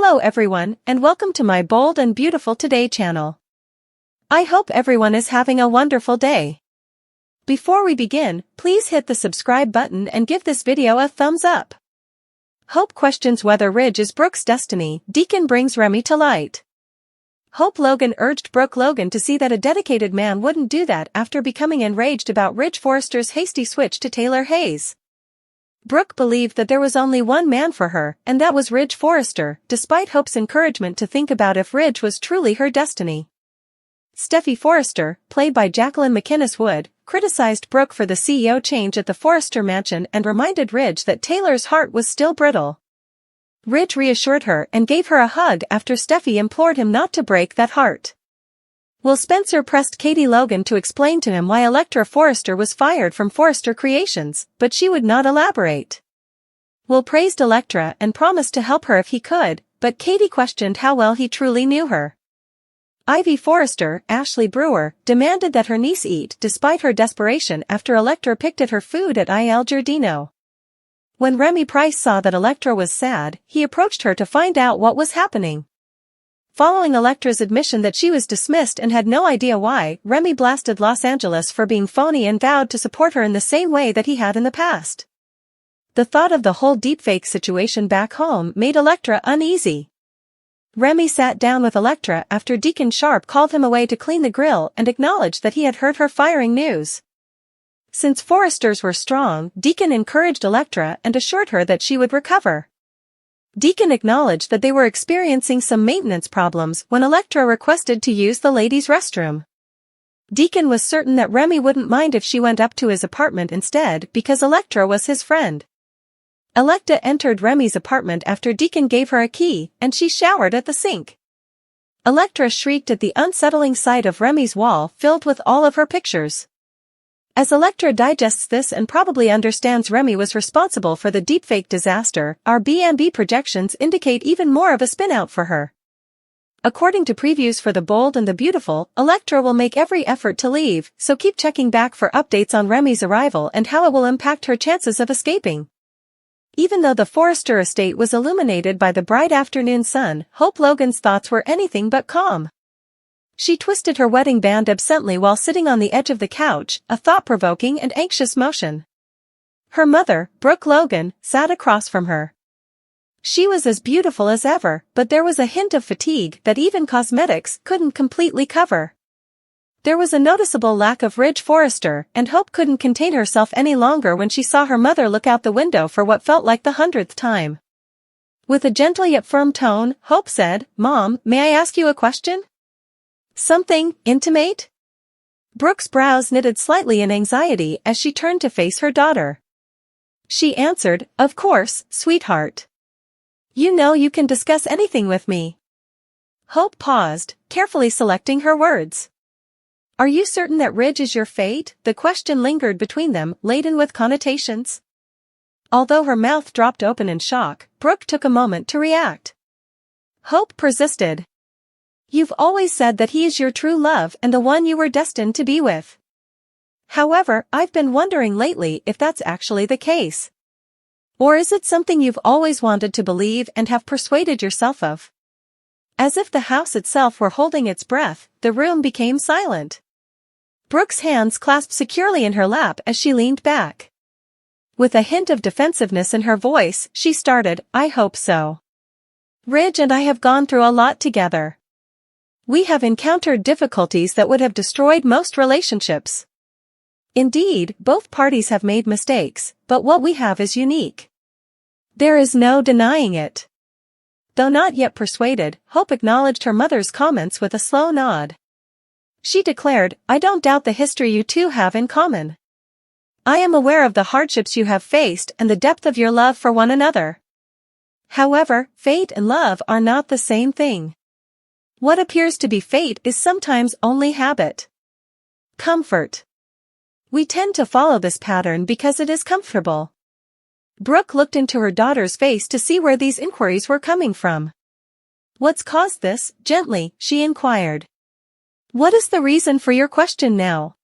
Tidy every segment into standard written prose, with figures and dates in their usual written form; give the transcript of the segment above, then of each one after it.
Hello everyone, and welcome to my Bold and Beautiful Today channel. I hope everyone is having a wonderful day. Before we begin, please hit the subscribe button and give this video a thumbs up. Hope questions whether Ridge is Brooke's destiny. Deacon brings Remy to light. Hope Logan urged Brooke Logan to see that a dedicated man wouldn't do that after becoming enraged about Ridge Forrester's hasty switch to Taylor Hayes. Brooke believed that there was only one man for her, and that was Ridge Forrester, despite Hope's encouragement to think about if Ridge was truly her destiny. Steffy Forrester, played by Jacqueline McInnes Wood, criticized Brooke for the CEO change at the Forrester mansion and reminded Ridge that Taylor's heart was still brittle. Ridge reassured her and gave her a hug after Steffy implored him not to break that heart. Will Spencer pressed Katie Logan to explain to him why Electra Forrester was fired from Forrester Creations, but she would not elaborate. Will praised Electra and promised to help her if he could, but Katie questioned how well he truly knew her. Ivy Forrester, Ashley Brewer, demanded that her niece eat despite her desperation after Electra picked at her food at Il Giardino. When Remy Price saw that Electra was sad, he approached her to find out what was happening. Following Electra's admission that she was dismissed and had no idea why, Remy blasted Los Angeles for being phony and vowed to support her in the same way that he had in the past. The thought of the whole deepfake situation back home made Electra uneasy. Remy sat down with Electra after Deacon Sharp called him away to clean the grill and acknowledged that he had heard her firing news. Since Forresters were strong, Deacon encouraged Electra and assured her that she would recover. Deacon acknowledged that they were experiencing some maintenance problems when Electra requested to use the ladies' restroom. Deacon was certain that Remy wouldn't mind if she went up to his apartment instead because Electra was his friend. Electra entered Remy's apartment after Deacon gave her a key, and she showered at the sink. Electra shrieked at the unsettling sight of Remy's wall filled with all of her pictures. As Electra digests this and probably understands Remy was responsible for the deepfake disaster, our B&B projections indicate even more of a spin-out for her. According to previews for The Bold and the Beautiful, Electra will make every effort to leave, so keep checking back for updates on Remy's arrival and how it will impact her chances of escaping. Even though the Forrester estate was illuminated by the bright afternoon sun, Hope Logan's thoughts were anything but calm. She twisted her wedding band absently while sitting on the edge of the couch, a thought-provoking and anxious motion. Her mother, Brooke Logan, sat across from her. She was as beautiful as ever, but there was a hint of fatigue that even cosmetics couldn't completely cover. There was a noticeable lack of Ridge Forrester, and Hope couldn't contain herself any longer when she saw her mother look out the window for what felt like the 100th time. With a gentle yet firm tone, Hope said, "Mom, may I ask you a question?" "Something intimate?" Brooke's brows knitted slightly in anxiety as she turned to face her daughter. She answered, "Of course, sweetheart. You know you can discuss anything with me." Hope paused, carefully selecting her words. "Are you certain that Ridge is your fate?" The question lingered between them, laden with connotations. Although her mouth dropped open in shock, Brooke took a moment to react. Hope persisted. "You've always said that he is your true love and the one you were destined to be with. However, I've been wondering lately if that's actually the case. Or is it something you've always wanted to believe and have persuaded yourself of?" As if the house itself were holding its breath, the room became silent. Brooke's hands clasped securely in her lap as she leaned back. With a hint of defensiveness in her voice, she started, "I hope so. Ridge and I have gone through a lot together. We have encountered difficulties that would have destroyed most relationships. Indeed, both parties have made mistakes, but what we have is unique. There is no denying it." Though not yet persuaded, Hope acknowledged her mother's comments with a slow nod. She declared, "I don't doubt the history you two have in common. I am aware of the hardships you have faced and the depth of your love for one another. However, fate and love are not the same thing. What appears to be fate is sometimes only habit. Comfort. We tend to follow this pattern because it is comfortable." Brooke looked into her daughter's face to see where these inquiries were coming from. "What's caused this?" Gently, she inquired. "What is the reason for your question now?"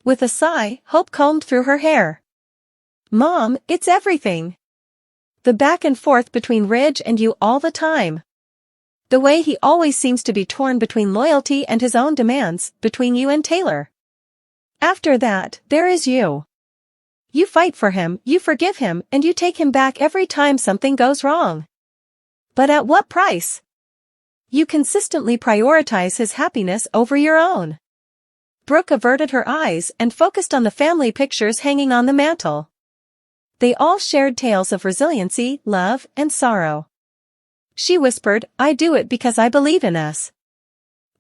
With a sigh, Hope combed through her hair. "Mom, it's everything. The back and forth between Ridge and you all the time. The way he always seems to be torn between loyalty and his own demands, between you and Taylor. After that, there is you. You fight for him, you forgive him, and you take him back every time something goes wrong. But at what price? You consistently prioritize his happiness over your own. Brooke averted her eyes and focused on the family pictures hanging on the mantel. They all shared tales of resiliency, love, and sorrow. She whispered, "I do it because I believe in us."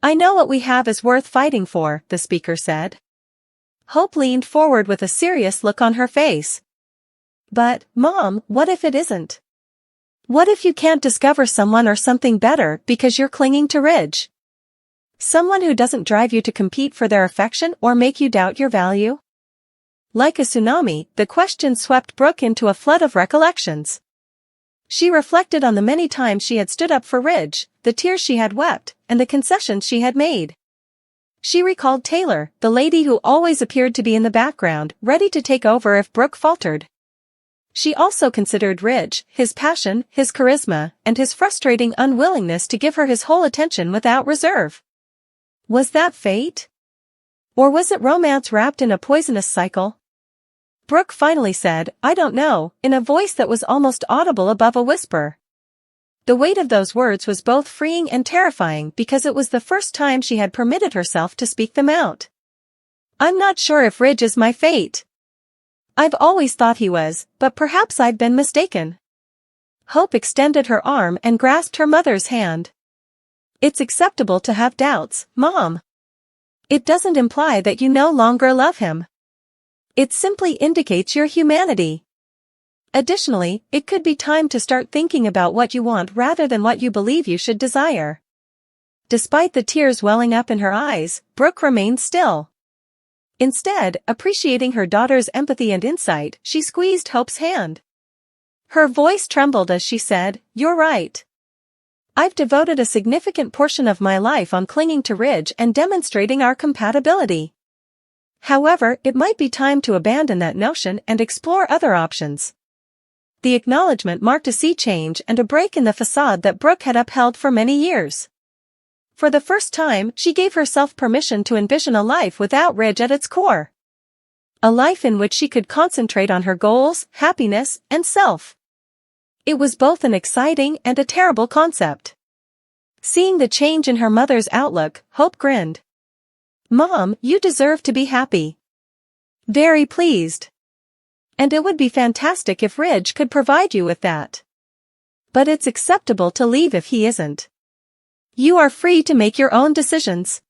"I know what we have is worth fighting for," the speaker said. Hope leaned forward with a serious look on her face. "But, Mom, what if it isn't? What if you can't discover someone or something better because you're clinging to Ridge? Someone who doesn't drive you to compete for their affection or make you doubt your value?" Like a tsunami, the question swept Brooke into a flood of recollections. She reflected on the many times she had stood up for Ridge, the tears she had wept, and the concessions she had made. She recalled Taylor, the lady who always appeared to be in the background, ready to take over if Brooke faltered. She also considered Ridge, his passion, his charisma, and his frustrating unwillingness to give her his whole attention without reserve. Was that fate? Or was it romance wrapped in a poisonous cycle? Brooke finally said, "I don't know," in a voice that was almost audible above a whisper. The weight of those words was both freeing and terrifying because it was the first time she had permitted herself to speak them out. "I'm not sure if Ridge is my fate. I've always thought he was, but perhaps I've been mistaken." Hope extended her arm and grasped her mother's hand. "It's acceptable to have doubts, Mom. It doesn't imply that you no longer love him. It simply indicates your humanity. Additionally, it could be time to start thinking about what you want rather than what you believe you should desire." Despite the tears welling up in her eyes, Brooke remained still. Instead, appreciating her daughter's empathy and insight, she squeezed Hope's hand. Her voice trembled as she said, "You're right. I've devoted a significant portion of my life on clinging to Ridge and demonstrating our compatibility. However, it might be time to abandon that notion and explore other options." The acknowledgement marked a sea change and a break in the facade that Brooke had upheld for many years. For the first time, she gave herself permission to envision a life without Ridge at its core. A life in which she could concentrate on her goals, happiness, and self. It was both an exciting and a terrible concept. Seeing the change in her mother's outlook, Hope grinned. "Mom, you deserve to be happy." "Very pleased. And it would be fantastic if Ridge could provide you with that. But it's acceptable to leave if he isn't. You are free to make your own decisions."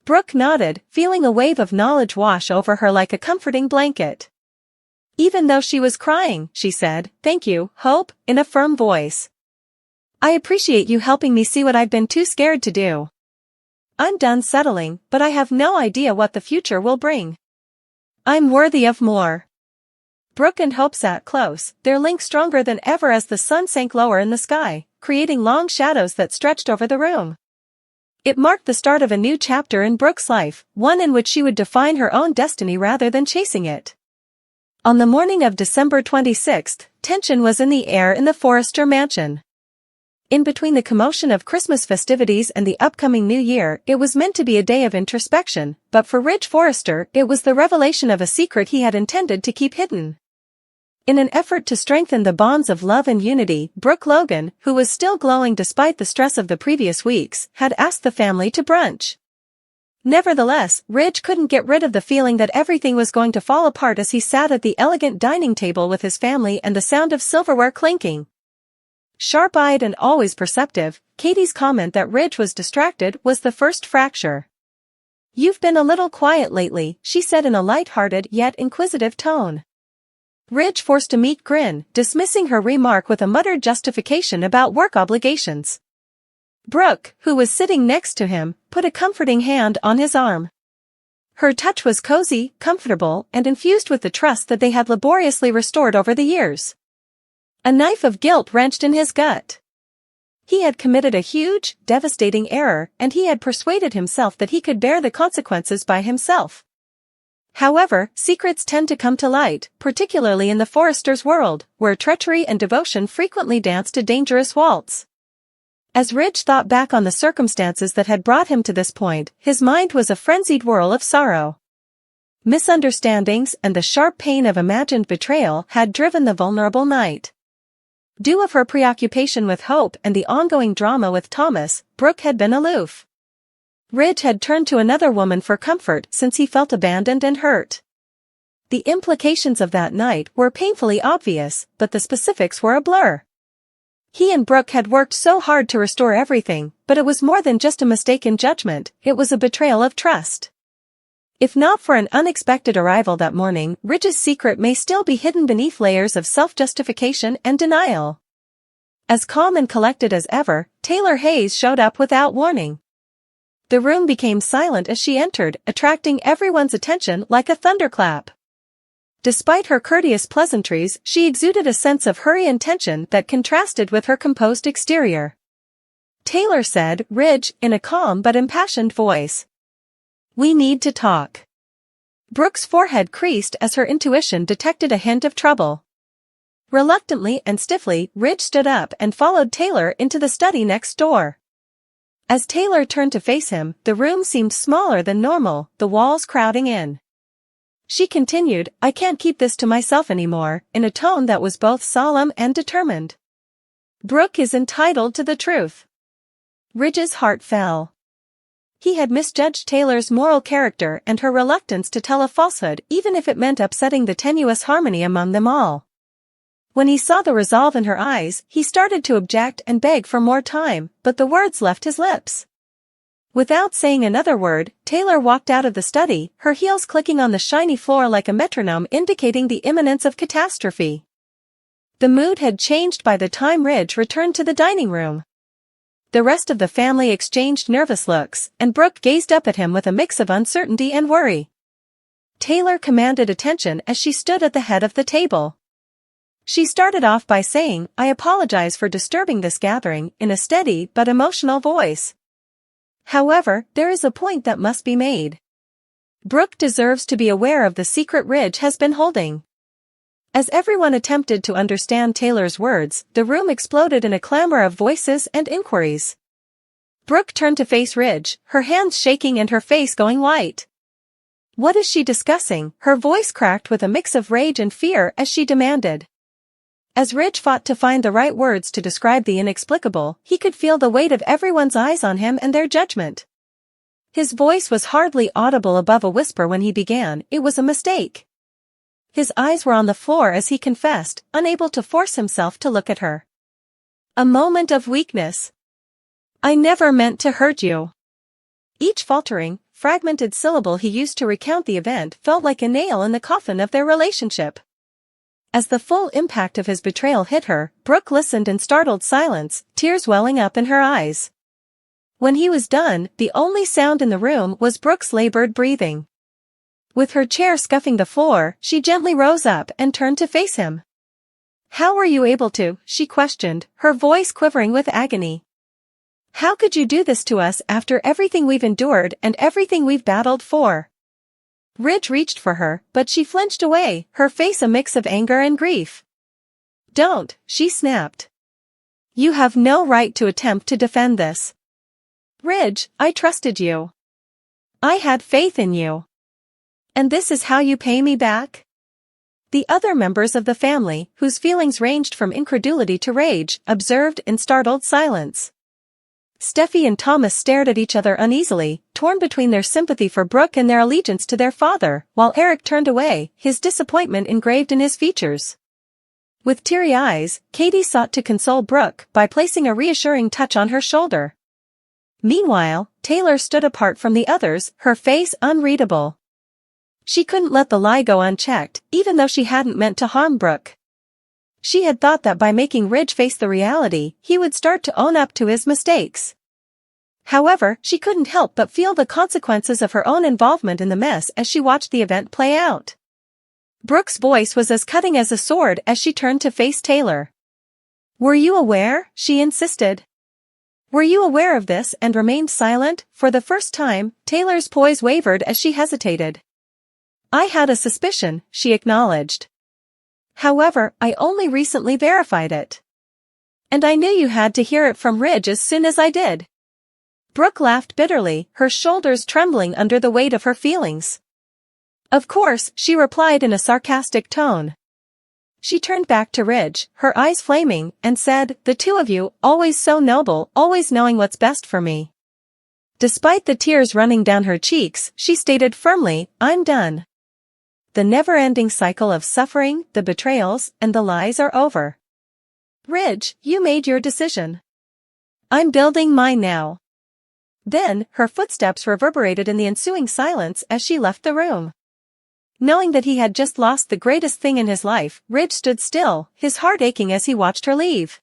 Brooke nodded, feeling a wave of knowledge wash over her like a comforting blanket. Even though she was crying, she said, "Thank you, Hope," in a firm voice. "I appreciate you helping me see what I've been too scared to do. I'm done settling, but I have no idea what the future will bring. I'm worthy of more." Brooke and Hope sat close, their link stronger than ever as the sun sank lower in the sky, creating long shadows that stretched over the room. It marked the start of a new chapter in Brooke's life, one in which she would define her own destiny rather than chasing it. On the morning of December 26th, tension was in the air in the Forrester mansion. In between the commotion of Christmas festivities and the upcoming New Year, it was meant to be a day of introspection, but for Ridge Forrester, it was the revelation of a secret he had intended to keep hidden. In an effort to strengthen the bonds of love and unity, Brooke Logan, who was still glowing despite the stress of the previous weeks, had asked the family to brunch. Nevertheless, Ridge couldn't get rid of the feeling that everything was going to fall apart as he sat at the elegant dining table with his family and the sound of silverware clinking. Sharp-eyed and always perceptive, Katie's comment that Ridge was distracted was the first fracture. "You've been a little quiet lately," she said in a light-hearted yet inquisitive tone. Ridge forced a meek grin, dismissing her remark with a muttered justification about work obligations. Brooke, who was sitting next to him, put a comforting hand on his arm. Her touch was cozy, comfortable, and infused with the trust that they had laboriously restored over the years. A knife of guilt wrenched in his gut. He had committed a huge, devastating error, and he had persuaded himself that he could bear the consequences by himself. However, secrets tend to come to light, particularly in the Forresters' world, where treachery and devotion frequently danced a dangerous waltz. As Ridge thought back on the circumstances that had brought him to this point, his mind was a frenzied whirl of sorrow. Misunderstandings and the sharp pain of imagined betrayal had driven the vulnerable knight. Due of her preoccupation with Hope and the ongoing drama with Thomas, Brooke had been aloof. Ridge had turned to another woman for comfort since he felt abandoned and hurt. The implications of that night were painfully obvious, but the specifics were a blur. He and Brooke had worked so hard to restore everything, but it was more than just a mistaken judgment, it was a betrayal of trust. If not for an unexpected arrival that morning, Ridge's secret may still be hidden beneath layers of self-justification and denial. As calm and collected as ever, Taylor Hayes showed up without warning. The room became silent as she entered, attracting everyone's attention like a thunderclap. Despite her courteous pleasantries, she exuded a sense of hurry and tension that contrasted with her composed exterior. Taylor said, "Ridge," in a calm but impassioned voice. "We need to talk." Brooke's forehead creased as her intuition detected a hint of trouble. Reluctantly and stiffly, Ridge stood up and followed Taylor into the study next door. As Taylor turned to face him, the room seemed smaller than normal, the walls crowding in. She continued, "I can't keep this to myself anymore," in a tone that was both solemn and determined. "Brooke is entitled to the truth." Ridge's heart fell. He had misjudged Taylor's moral character and her reluctance to tell a falsehood even if it meant upsetting the tenuous harmony among them all. When he saw the resolve in her eyes, he started to object and beg for more time, but the words left his lips. Without saying another word, Taylor walked out of the study, her heels clicking on the shiny floor like a metronome indicating the imminence of catastrophe. The mood had changed by the time Ridge returned to the dining room. The rest of the family exchanged nervous looks, and Brooke gazed up at him with a mix of uncertainty and worry. Taylor commanded attention as she stood at the head of the table. She started off by saying, "I apologize for disturbing this gathering," in a steady but emotional voice. "However, there is a point that must be made. Brooke deserves to be aware of the secret Ridge has been holding." As everyone attempted to understand Taylor's words, the room exploded in a clamor of voices and inquiries. Brooke turned to face Ridge, her hands shaking and her face going white. "What is she discussing?" Her voice cracked with a mix of rage and fear as she demanded. As Ridge fought to find the right words to describe the inexplicable, he could feel the weight of everyone's eyes on him and their judgment. His voice was hardly audible above a whisper when he began, "It was a mistake." His eyes were on the floor as he confessed, unable to force himself to look at her. "A moment of weakness. I never meant to hurt you." Each faltering, fragmented syllable he used to recount the event felt like a nail in the coffin of their relationship. As the full impact of his betrayal hit her, Brooke listened in startled silence, tears welling up in her eyes. When he was done, the only sound in the room was Brooke's labored breathing. With her chair scuffing the floor, she gently rose up and turned to face him. "How were you able to?" she questioned, her voice quivering with agony. "How could you do this to us after everything we've endured and everything we've battled for?" Ridge reached for her, but she flinched away, her face a mix of anger and grief. "Don't," she snapped. "You have no right to attempt to defend this. Ridge, I trusted you. I had faith in you. And this is how you pay me back?" The other members of the family, whose feelings ranged from incredulity to rage, observed in startled silence. Steffy and Thomas stared at each other uneasily, torn between their sympathy for Brooke and their allegiance to their father, while Eric turned away, his disappointment engraved in his features. With teary eyes, Katie sought to console Brooke by placing a reassuring touch on her shoulder. Meanwhile, Taylor stood apart from the others, her face unreadable. She couldn't let the lie go unchecked, even though she hadn't meant to harm Brooke. She had thought that by making Ridge face the reality, he would start to own up to his mistakes. However, she couldn't help but feel the consequences of her own involvement in the mess as she watched the event play out. Brooke's voice was as cutting as a sword as she turned to face Taylor. "Were you aware?" she insisted. "Were you aware of this and remained silent?" For the first time, Taylor's poise wavered as she hesitated. "I had a suspicion," she acknowledged. "However, I only recently verified it." And I knew you had to hear it from Ridge as soon as I did. Brooke laughed bitterly, her shoulders trembling under the weight of her feelings. Of course, she replied in a sarcastic tone. She turned back to Ridge, her eyes flaming, and said, "The two of you, always so noble, always knowing what's best for me." Despite the tears running down her cheeks, she stated firmly, "I'm done. The never-ending cycle of suffering, the betrayals, and the lies are over. Ridge, you made your decision. I'm building mine now." Then, her footsteps reverberated in the ensuing silence as she left the room. Knowing that he had just lost the greatest thing in his life, Ridge stood still, his heart aching as he watched her leave.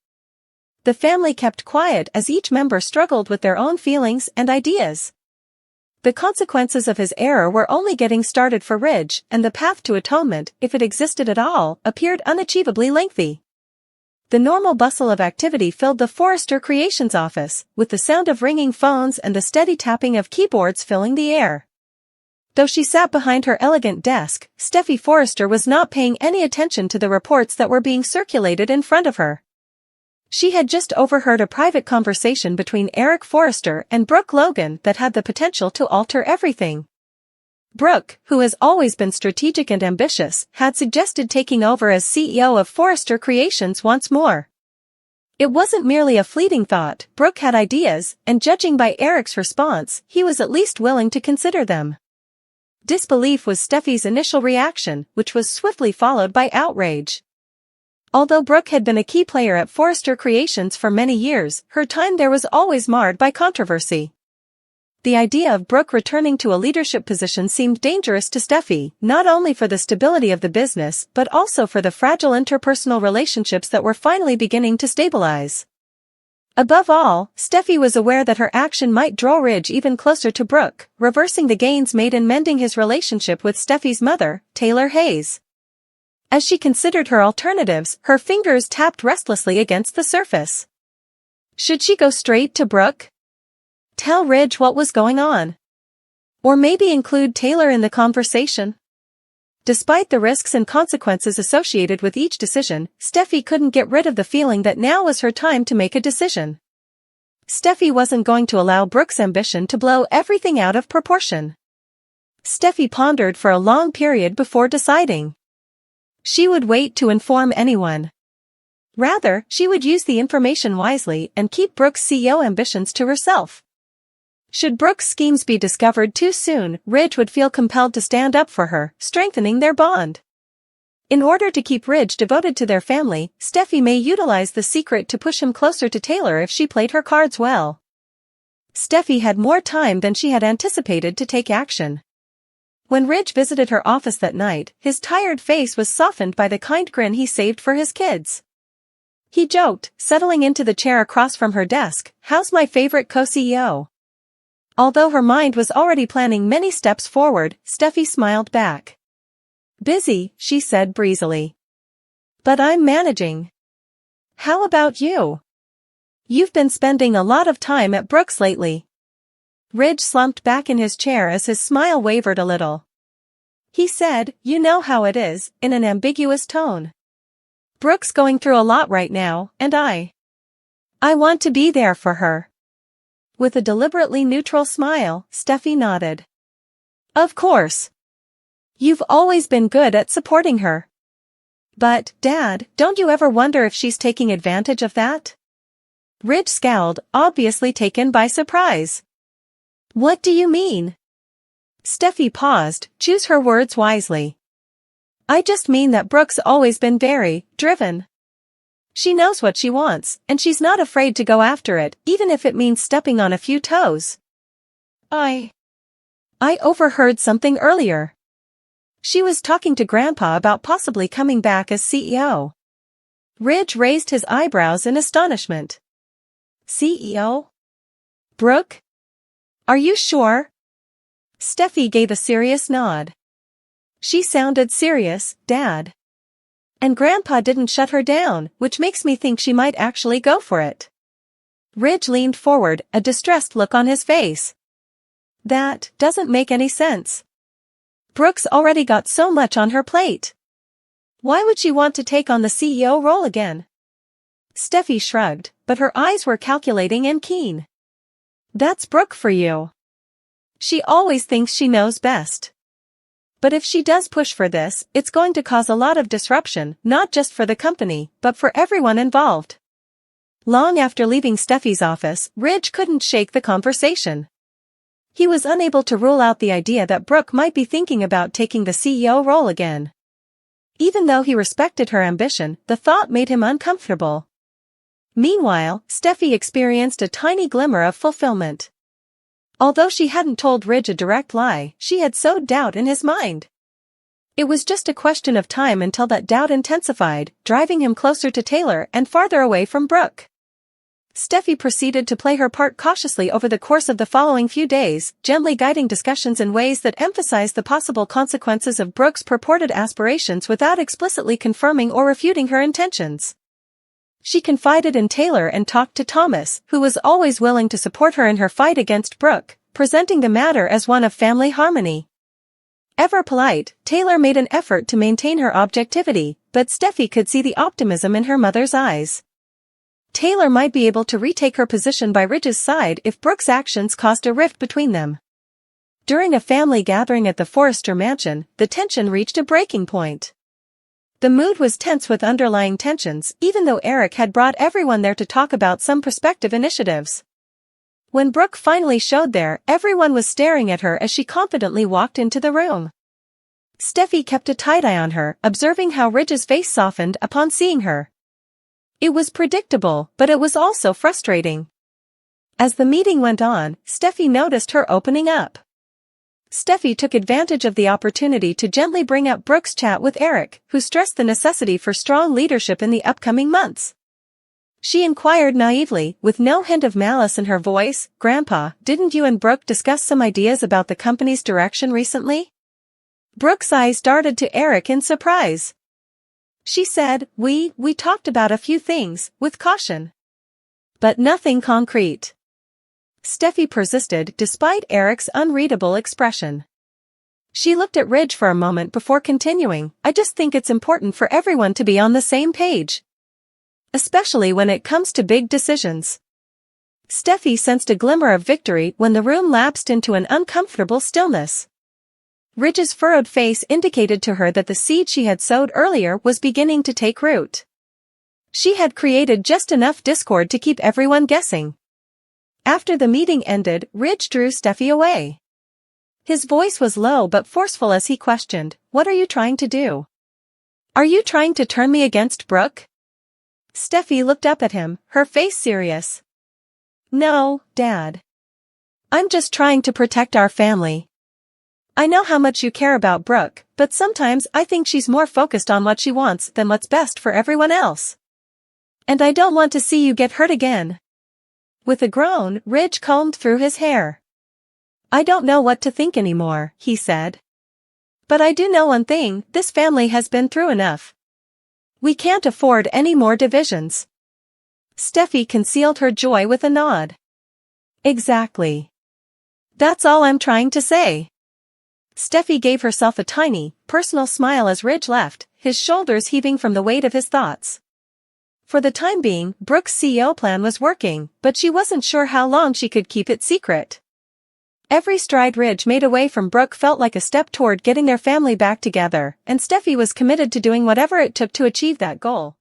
The family kept quiet as each member struggled with their own feelings and ideas. The consequences of his error were only getting started for Ridge, and the path to atonement, if it existed at all, appeared unachievably lengthy. The normal bustle of activity filled the Forrester Creations office, with the sound of ringing phones and the steady tapping of keyboards filling the air. Though she sat behind her elegant desk, Steffy Forrester was not paying any attention to the reports that were being circulated in front of her. She had just overheard a private conversation between Eric Forrester and Brooke Logan that had the potential to alter everything. Brooke, who has always been strategic and ambitious, had suggested taking over as CEO of Forrester Creations once more. It wasn't merely a fleeting thought, Brooke had ideas, and judging by Eric's response, he was at least willing to consider them. Disbelief was Steffi's initial reaction, which was swiftly followed by outrage. Although Brooke had been a key player at Forrester Creations for many years, her time there was always marred by controversy. The idea of Brooke returning to a leadership position seemed dangerous to Steffy, not only for the stability of the business but also for the fragile interpersonal relationships that were finally beginning to stabilize. Above all, Steffy was aware that her action might draw Ridge even closer to Brooke, reversing the gains made in mending his relationship with Steffy's mother, Taylor Hayes. As she considered her alternatives, her fingers tapped restlessly against the surface. Should she go straight to Brooke? Tell Ridge what was going on? Or maybe include Taylor in the conversation? Despite the risks and consequences associated with each decision, Steffy couldn't get rid of the feeling that now was her time to make a decision. Steffy wasn't going to allow Brooke's ambition to blow everything out of proportion. Steffy pondered for a long period before deciding. She would wait to inform anyone. Rather, she would use the information wisely and keep Brooke's CEO ambitions to herself. Should Brooke's schemes be discovered too soon, Ridge would feel compelled to stand up for her, strengthening their bond. In order to keep Ridge devoted to their family, Steffy may utilize the secret to push him closer to Taylor if she played her cards well. Steffy had more time than she had anticipated to take action. When Ridge visited her office that night, his tired face was softened by the kind grin he saved for his kids. He joked, settling into the chair across from her desk, "How's my favorite co-CEO?" Although her mind was already planning many steps forward, Steffy smiled back. "Busy," she said breezily. "But I'm managing. How about you? You've been spending a lot of time at Brooke's lately." Ridge slumped back in his chair as his smile wavered a little. He said, "You know how it is," in an ambiguous tone. "Brooke's going through a lot right now, and I want to be there for her." With a deliberately neutral smile, Steffy nodded. "Of course. You've always been good at supporting her. But, Dad, don't you ever wonder if she's taking advantage of that?" Ridge scowled, obviously taken by surprise. "What do you mean?" Steffy paused, choose her words wisely. "I just mean that Brooke's always been very driven. She knows what she wants, and she's not afraid to go after it, even if it means stepping on a few toes. I overheard something earlier. She was talking to Grandpa about possibly coming back as CEO." Ridge raised his eyebrows in astonishment. "CEO? Brooke? Are you sure?" Steffy gave a serious nod. "She sounded serious, Dad. And Grandpa didn't shut her down, which makes me think she might actually go for it." Ridge leaned forward, a distressed look on his face. "That doesn't make any sense. Brooke's already got so much on her plate. Why would she want to take on the CEO role again?" Steffi shrugged, but her eyes were calculating and keen. That's Brooke for you. She always thinks she knows best. But if she does push for this, it's going to cause a lot of disruption, not just for the company, but for everyone involved. Long after leaving Steffi's office, Ridge couldn't shake the conversation. He was unable to rule out the idea that Brooke might be thinking about taking the CEO role again. Even though he respected her ambition, the thought made him uncomfortable. Meanwhile, Steffi experienced a tiny glimmer of fulfillment. Although she hadn't told Ridge a direct lie, she had sowed doubt in his mind. It was just a question of time until that doubt intensified, driving him closer to Taylor and farther away from Brooke. Steffi proceeded to play her part cautiously over the course of the following few days, gently guiding discussions in ways that emphasized the possible consequences of Brooke's purported aspirations without explicitly confirming or refuting her intentions. She confided in Taylor and talked to Thomas, who was always willing to support her in her fight against Brooke, presenting the matter as one of family harmony. Ever polite, Taylor made an effort to maintain her objectivity, but Steffi could see the optimism in her mother's eyes. Taylor might be able to retake her position by Ridge's side if Brooke's actions caused a rift between them. During a family gathering at the Forrester mansion, the tension reached a breaking point. The mood was tense with underlying tensions, even though Eric had brought everyone there to talk about some prospective initiatives. When Brooke finally showed there, everyone was staring at her as she confidently walked into the room. Steffi kept a tight eye on her, observing how Ridge's face softened upon seeing her. It was predictable, but it was also frustrating. As the meeting went on, Steffi noticed her opening up. Steffi took advantage of the opportunity to gently bring up Brooke's chat with Eric, who stressed the necessity for strong leadership in the upcoming months. She inquired naively, with no hint of malice in her voice, "Grandpa, didn't you and Brooke discuss some ideas about the company's direction recently?" Brooke's eyes darted to Eric in surprise. She said, We talked about a few things, with caution. But nothing concrete. Steffi persisted despite Eric's unreadable expression. She looked at Ridge for a moment before continuing, "I just think it's important for everyone to be on the same page. Especially when it comes to big decisions." Steffi sensed a glimmer of victory when the room lapsed into an uncomfortable stillness. Ridge's furrowed face indicated to her that the seed she had sowed earlier was beginning to take root. She had created just enough discord to keep everyone guessing. After the meeting ended, Ridge drew Steffi away. His voice was low but forceful as he questioned, "What are you trying to do? Are you trying to turn me against Brooke?" Steffi looked up at him, her face serious. "No, Dad. I'm just trying to protect our family. I know how much you care about Brooke, but sometimes I think she's more focused on what she wants than what's best for everyone else. And I don't want to see you get hurt again." With a groan, Ridge combed through his hair. "I don't know what to think anymore," he said. "But I do know one thing, this family has been through enough. We can't afford any more divisions." Steffi concealed her joy with a nod. "Exactly. That's all I'm trying to say." Steffi gave herself a tiny, personal smile as Ridge left, his shoulders heaving from the weight of his thoughts. For the time being, Brooke's CEO plan was working, but she wasn't sure how long she could keep it secret. Every stride Ridge made away from Brooke felt like a step toward getting their family back together, and Steffi was committed to doing whatever it took to achieve that goal.